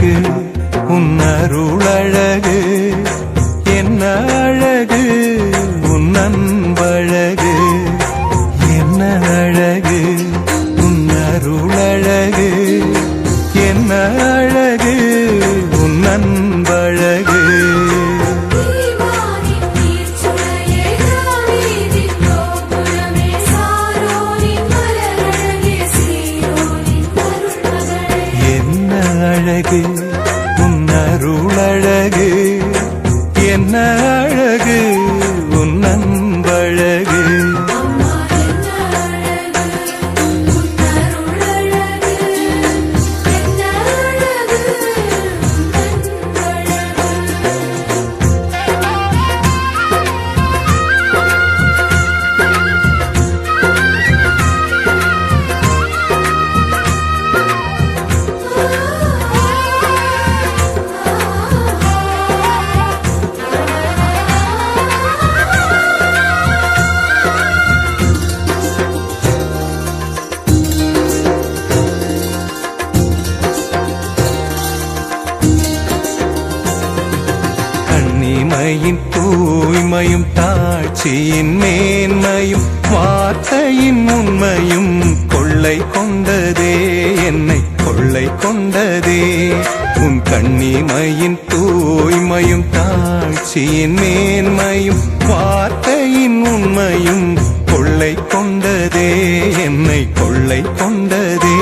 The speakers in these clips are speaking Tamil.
அழகு உன் அருளழகு, என்ன அழகு உன் அன்பழகு, என்ன அழகு உன் அருளழகு, என்ன அழகு உன் அன்பழகு. அழகு உன் அருளழகு, என்ன அழகு உன் அன்பழகு. கண்ணிமையின் தூய்மையும் தாட்சியின் மேன்மையும் வார்த்தையின் உண்மையும் கொள்ளை கொண்டதே, என்னை கொள்ளை கொண்டதே. உன் கண்ணிமையின் தூய்மையும் தாட்சியின் மேன்மையும் வார்த்தையின் உண்மையும் கொள்ளை கொண்டதே, என்னை கொள்ளை கொண்டதே.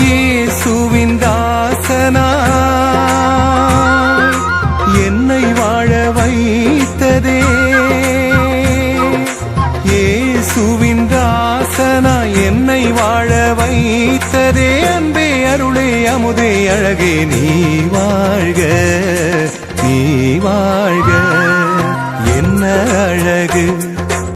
இயேசுவின் தாசனா என்னை வாழ வைத்ததே, இயேசுவின் தாசனா என்னை வாழ வைத்ததே. அன்பே அருளே அமுதே அழகே நீ வாழ்க, நீ வாழ்க. என்ன அழகு